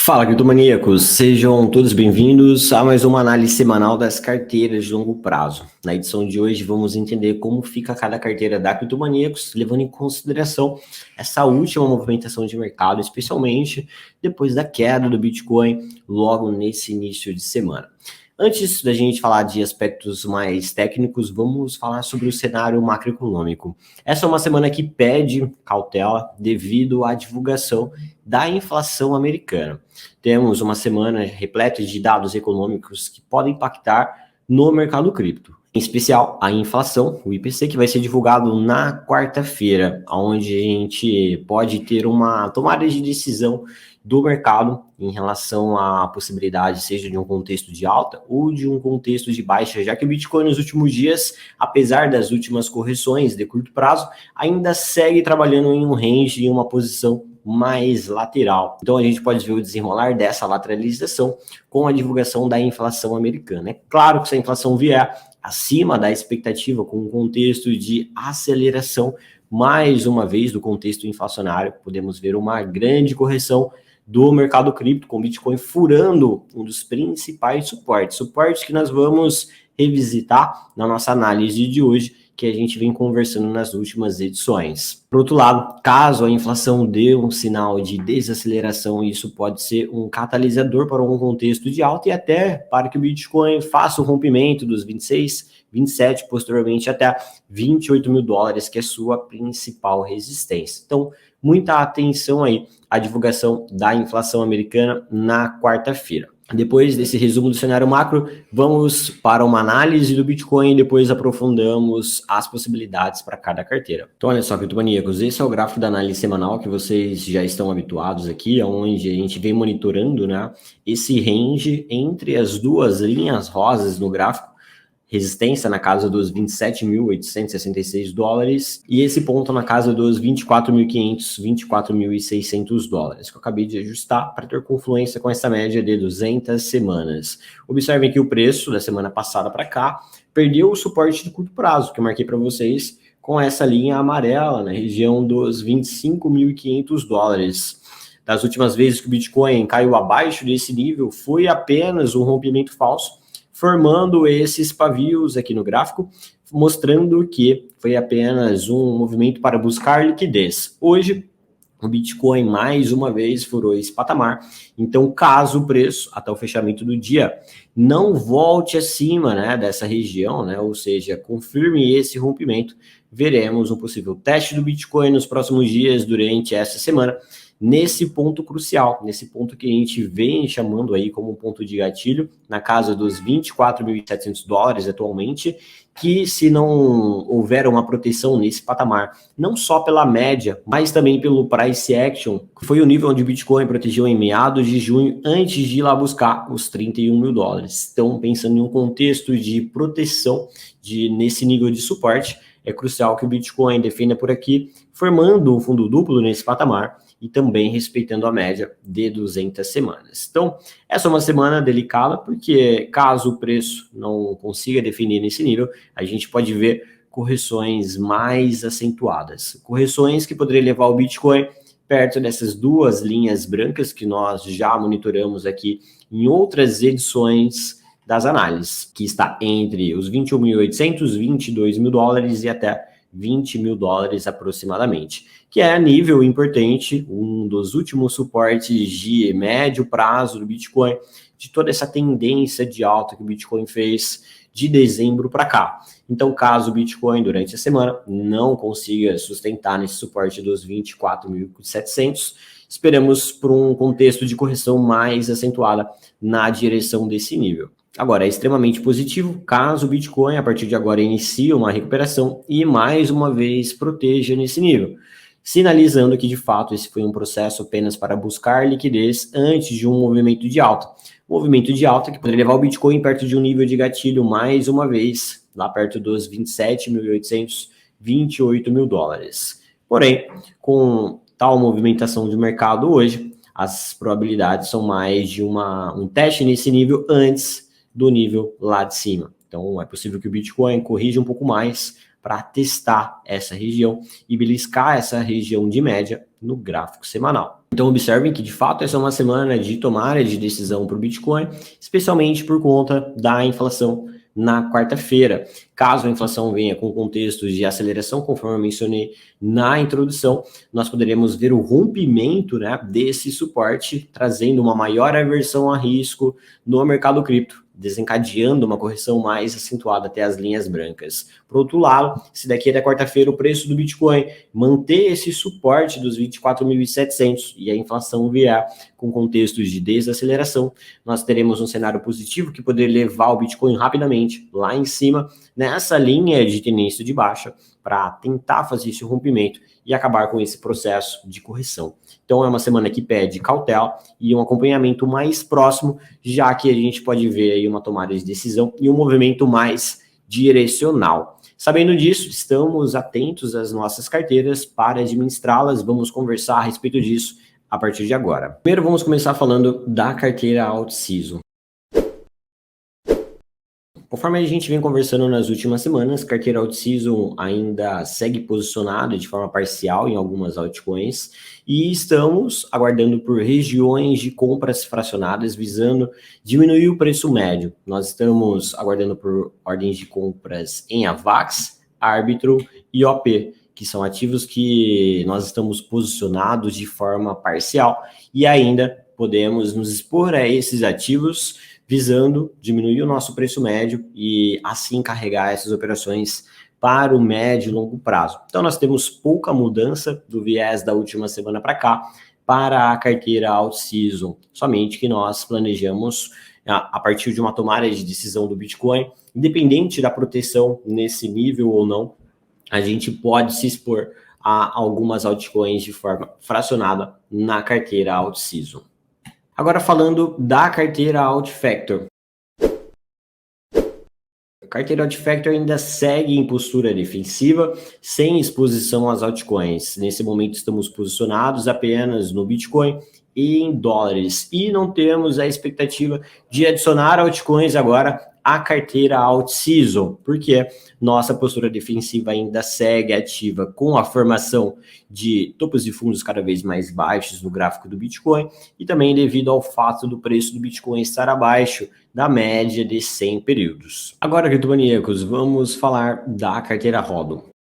Fala, criptomaníacos! Sejam todos bem-vindos a mais uma análise semanal das carteiras de longo prazo. Na edição de hoje, vamos entender como fica cada carteira da Criptomaníacos, levando em consideração essa última movimentação de mercado, especialmente depois da queda do Bitcoin, logo nesse início de semana. Antes da gente falar de aspectos mais técnicos, vamos falar sobre o cenário macroeconômico. Essa é uma semana que pede cautela devido à divulgação da inflação americana. Temos uma semana repleta de dados econômicos que podem impactar no mercado cripto. Em especial, a inflação, o IPC, que vai ser divulgado na quarta-feira, onde a gente pode ter uma tomada de decisão do mercado em relação à possibilidade, seja de um contexto de alta ou de um contexto de baixa, já que o Bitcoin nos últimos dias, apesar das últimas correções de curto prazo, ainda segue trabalhando em um range, em uma posição mais lateral. Então a gente pode ver o desenrolar dessa lateralização com a divulgação da inflação americana. É claro que se a inflação vier acima da expectativa, com um contexto de aceleração, mais uma vez, do contexto inflacionário, podemos ver uma grande correção do mercado cripto, com o Bitcoin furando um dos principais suportes que nós vamos revisitar na nossa análise de hoje, que a gente vem conversando nas últimas edições. Por outro lado, caso a inflação dê um sinal de desaceleração, isso pode ser um catalisador para um contexto de alta e até para que o Bitcoin faça o rompimento dos 26, 27, posteriormente até 28 mil dólares, que é sua principal resistência. Então, muita atenção aí à divulgação da inflação americana na quarta-feira. Depois desse resumo do cenário macro, vamos para uma análise do Bitcoin e depois aprofundamos as possibilidades para cada carteira. Então, olha só, criptomaníacos, esse é o gráfico da análise semanal que vocês já estão habituados aqui, onde a gente vem monitorando, né, esse range entre as duas linhas rosas no gráfico, resistência na casa dos 27.866 dólares e esse ponto na casa dos 24.500, 24.600 dólares, que eu acabei de ajustar para ter confluência com essa média de 200 semanas. Observem que o preço da semana passada para cá perdeu o suporte de curto prazo, que eu marquei para vocês com essa linha amarela, na região dos 25.500 dólares. Das últimas vezes que o Bitcoin caiu abaixo desse nível, foi apenas um rompimento falso, formando esses pavios aqui no gráfico, mostrando que foi apenas um movimento para buscar liquidez. Hoje, o Bitcoin mais uma vez furou esse patamar, então caso o preço, até o fechamento do dia, não volte acima, né, dessa região, né, ou seja, confirme esse rompimento, veremos um possível teste do Bitcoin nos próximos dias durante essa semana, nesse ponto crucial, nesse ponto que a gente vem chamando aí como um ponto de gatilho, na casa dos 24.700 dólares atualmente, que se não houver uma proteção nesse patamar, não só pela média, mas também pelo price action, que foi o nível onde o Bitcoin protegeu em meados de junho, antes de ir lá buscar os 31 mil dólares. Então, pensando em um contexto de proteção nesse nível de suporte, é crucial que o Bitcoin defenda por aqui, formando um fundo duplo nesse patamar, e também respeitando a média de 200 semanas. Então, essa é uma semana delicada, porque caso o preço não consiga definir nesse nível, a gente pode ver correções mais acentuadas. Correções que poderiam levar o Bitcoin perto dessas duas linhas brancas que nós já monitoramos aqui em outras edições das análises, que está entre os 21.800, 22 mil dólares e até 20 mil dólares aproximadamente, que é nível importante, um dos últimos suportes de médio prazo do Bitcoin, de toda essa tendência de alta que o Bitcoin fez de dezembro para cá. Então, caso o Bitcoin durante a semana não consiga sustentar nesse suporte dos 24.700, esperamos por um contexto de correção mais acentuada na direção desse nível. Agora, é extremamente positivo caso o Bitcoin, a partir de agora, inicie uma recuperação e, mais uma vez, proteja nesse nível, sinalizando que, de fato, esse foi um processo apenas para buscar liquidez antes de um movimento de alta. Movimento de alta que poderia levar o Bitcoin perto de um nível de gatilho, mais uma vez, lá perto dos 27.800, 28 mil dólares. Porém, com tal movimentação de mercado hoje, as probabilidades são mais de um teste nesse nível antes do nível lá de cima. Então, é possível que o Bitcoin corrija um pouco mais para testar essa região e beliscar essa região de média no gráfico semanal. Então observem que de fato essa é uma semana de tomada de decisão para o Bitcoin, especialmente por conta da inflação na quarta-feira. Caso a inflação venha com contextos de aceleração, conforme eu mencionei na introdução, nós poderemos ver o rompimento, né, desse suporte, trazendo uma maior aversão a risco no mercado cripto, desencadeando uma correção mais acentuada até as linhas brancas. Por outro lado, se daqui até quarta-feira o preço do Bitcoin manter esse suporte dos 24.700 e a inflação vier com contextos de desaceleração, nós teremos um cenário positivo que poderia levar o Bitcoin rapidamente lá em cima, nessa linha de tendência de baixa, para tentar fazer esse rompimento e acabar com esse processo de correção. Então é uma semana que pede cautela e um acompanhamento mais próximo, já que a gente pode ver aí uma tomada de decisão e um movimento mais direcional. Sabendo disso, estamos atentos às nossas carteiras para administrá-las. Vamos conversar a respeito disso a partir de agora. Primeiro vamos começar falando da carteira Alt Season. Conforme a gente vem conversando nas últimas semanas, carteira Alt Season ainda segue posicionada de forma parcial em algumas altcoins e estamos aguardando por regiões de compras fracionadas visando diminuir o preço médio. Nós estamos aguardando por ordens de compras em AVAX, Arbitrum e OP, que são ativos que nós estamos posicionados de forma parcial e ainda podemos nos expor a esses ativos visando diminuir o nosso preço médio e assim carregar essas operações para o médio e longo prazo. Então nós temos pouca mudança do viés da última semana para cá para a carteira Alt Season, somente que nós planejamos a partir de uma tomada de decisão do Bitcoin, independente da proteção nesse nível ou não, a gente pode se expor a algumas altcoins de forma fracionada na carteira Alt Season. Agora falando da carteira Alt Factor. A carteira Alt Factor ainda segue em postura defensiva, sem exposição às altcoins. Nesse momento estamos posicionados apenas no Bitcoin e em dólares. E não temos a expectativa de adicionar altcoins agora à carteira Alt Season, porque nossa postura defensiva ainda segue ativa com a formação de topos de fundos cada vez mais baixos no gráfico do Bitcoin e também devido ao fato do preço do Bitcoin estar abaixo da média de 100 períodos. Agora, criptomaníacos, vamos falar da carteira HODL.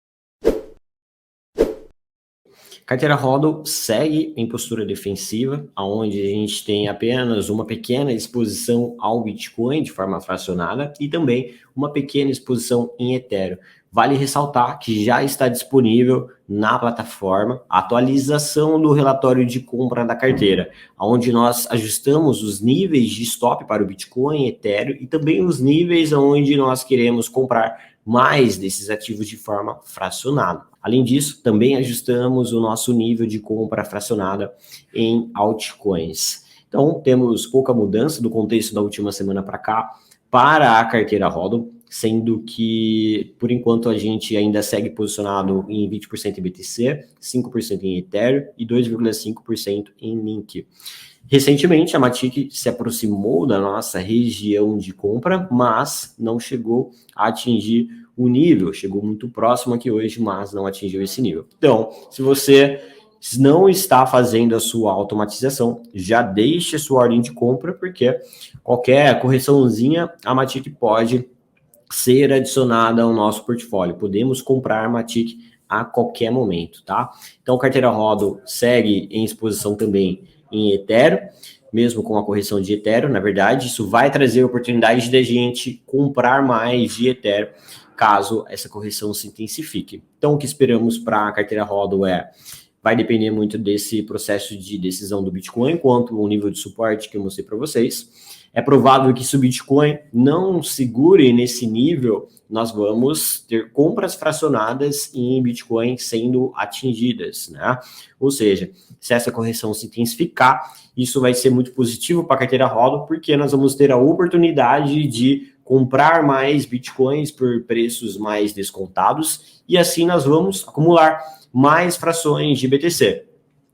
Carteira HODL segue em postura defensiva, onde a gente tem apenas uma pequena exposição ao Bitcoin de forma fracionada e também uma pequena exposição em Ethereum. Vale ressaltar que já está disponível na plataforma a atualização do relatório de compra da carteira, onde nós ajustamos os níveis de stop para o Bitcoin, Ethereum e também os níveis onde nós queremos comprar mais desses ativos de forma fracionada. Além disso, também ajustamos o nosso nível de compra fracionada em altcoins. Então, temos pouca mudança do contexto da última semana para cá para a carteira HODL, sendo que, por enquanto, a gente ainda segue posicionado em 20% em BTC, 5% em Ethereum e 2,5% em Link. Recentemente, a Matic se aproximou da nossa região de compra, mas não chegou a atingir o nível, chegou muito próximo aqui hoje, mas não atingiu esse nível. Então, se você não está fazendo a sua automatização, já deixe a sua ordem de compra, porque qualquer correçãozinha, a Matic pode ser adicionada ao nosso portfólio. Podemos comprar Matic a qualquer momento, tá? Então, a carteira HODL segue em exposição também em Ethereum, mesmo com a correção de Ethereum, na verdade, isso vai trazer oportunidade de a gente comprar mais de Ethereum, caso essa correção se intensifique. Então, o que esperamos para a carteira HODL vai depender muito desse processo de decisão do Bitcoin, quanto o nível de suporte que eu mostrei para vocês. É provável que se o Bitcoin não segure nesse nível, nós vamos ter compras fracionadas em Bitcoin sendo atingidas, né? Ou seja, se essa correção se intensificar, isso vai ser muito positivo para a carteira HODL, porque nós vamos ter a oportunidade de comprar mais Bitcoins por preços mais descontados e assim nós vamos acumular mais frações de BTC.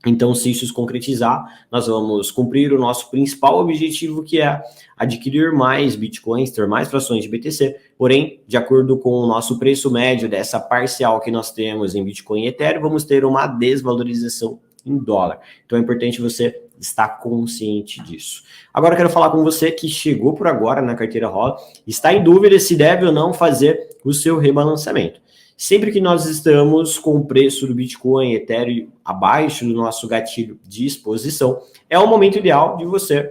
Então, se isso se concretizar, nós vamos cumprir o nosso principal objetivo, que é adquirir mais Bitcoins, ter mais frações de BTC, porém, de acordo com o nosso preço médio dessa parcial que nós temos em Bitcoin e Ethereum, vamos ter uma desvalorização em dólar. Então é importante você estar consciente disso. Agora eu quero falar com você que chegou por agora na carteira rola, está em dúvida se deve ou não fazer o seu rebalanceamento. Sempre que nós estamos com o preço do Bitcoin, Ethereum abaixo do nosso gatilho de exposição, é o momento ideal de você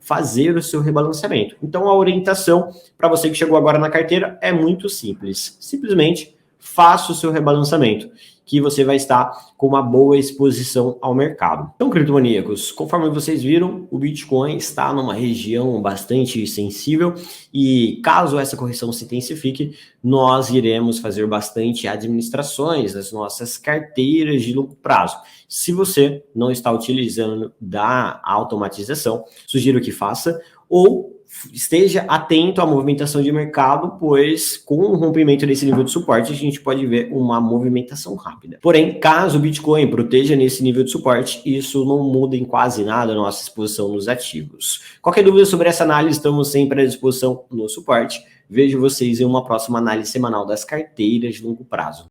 fazer o seu rebalanceamento. Então a orientação para você que chegou agora na carteira é muito simples. Simplesmente faça o seu rebalanceamento, que você vai estar com uma boa exposição ao mercado. Então, criptomaníacos, conforme vocês viram, o Bitcoin está numa região bastante sensível e caso essa correção se intensifique, nós iremos fazer bastante administrações das nossas carteiras de longo prazo. Se você não está utilizando da automatização, sugiro que faça ou esteja atento à movimentação de mercado, pois com o rompimento desse nível de suporte, a gente pode ver uma movimentação rápida. Porém, caso o Bitcoin proteja nesse nível de suporte, isso não muda em quase nada a nossa exposição nos ativos. Qualquer dúvida sobre essa análise, estamos sempre à disposição no suporte. Vejo vocês em uma próxima análise semanal das carteiras de longo prazo.